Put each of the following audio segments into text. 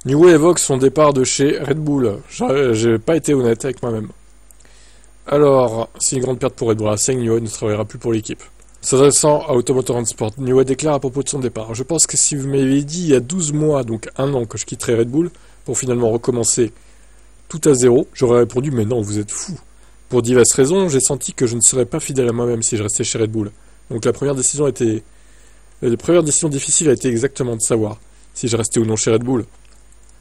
Newey évoque son départ de chez Red Bull. J'ai pas été honnête avec moi-même. Alors, c'est une grande perte pour Red Bull Racing, Newey ne travaillera plus pour l'équipe. S'adressant à Automotor Sport, Newey déclare à propos de son départ. Je pense que si vous m'aviez dit il y a 12 mois, donc un an, que je quitterais Red Bull, pour finalement recommencer tout à zéro, j'aurais répondu mais non, vous êtes fou. Pour diverses raisons, j'ai senti que je ne serais pas fidèle à moi-même si je restais chez Red Bull. Donc la première décision difficile a été exactement de savoir si je restais ou non chez Red Bull.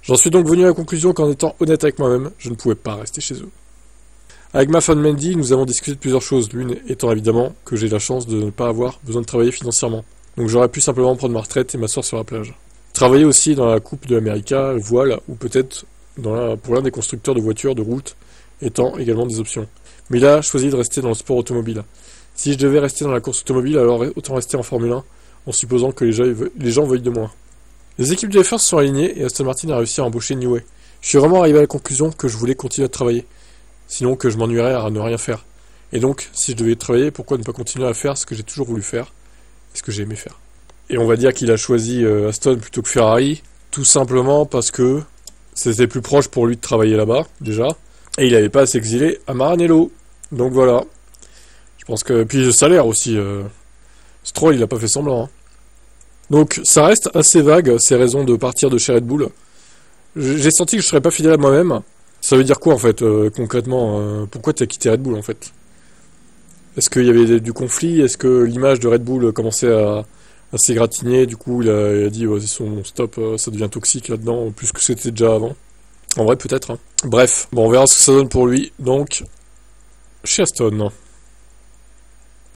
J'en suis donc venu à la conclusion qu'en étant honnête avec moi-même, je ne pouvais pas rester chez eux. Avec ma femme Mandy, nous avons discuté de plusieurs choses, l'une étant évidemment que j'ai la chance de ne pas avoir besoin de travailler financièrement. Donc j'aurais pu simplement prendre ma retraite et m'asseoir sur la plage. Travailler aussi dans la Coupe de l'América, voile, ou peut-être pour l'un des constructeurs de voitures de route, étant également des options. Mais il a choisi de rester dans le sport automobile. Si je devais rester dans la course automobile, alors autant rester en Formule 1, en supposant que les gens veuillent de moi. Les équipes de F1 se sont alignées et Aston Martin a réussi à embaucher Newey. Je suis vraiment arrivé à la conclusion que je voulais continuer à travailler. Sinon que je m'ennuierais à ne rien faire. Et donc, si je devais travailler, pourquoi ne pas continuer à faire ce que j'ai toujours voulu faire et ce que j'ai aimé faire. Et on va dire qu'il a choisi Aston plutôt que Ferrari, tout simplement parce que c'était plus proche pour lui de travailler là-bas, déjà, et il n'avait pas à s'exiler à Maranello. Donc voilà. Je pense que... Puis le salaire aussi. Stroll, il a pas fait semblant. Hein. Donc ça reste assez vague, ces raisons de partir de chez Red Bull. J'ai senti que je serais pas fidèle à moi-même. Ça veut dire quoi en fait, concrètement pourquoi tu as quitté Red Bull en fait? Est-ce qu'il y avait du conflit? Est-ce que l'image de Red Bull commençait à s'égratigner? Du coup, il a dit son stop, ça devient toxique là-dedans, plus que c'était déjà avant. En vrai, peut-être. Hein. Bref, bon, on verra ce que ça donne pour lui. Donc, chez Aston.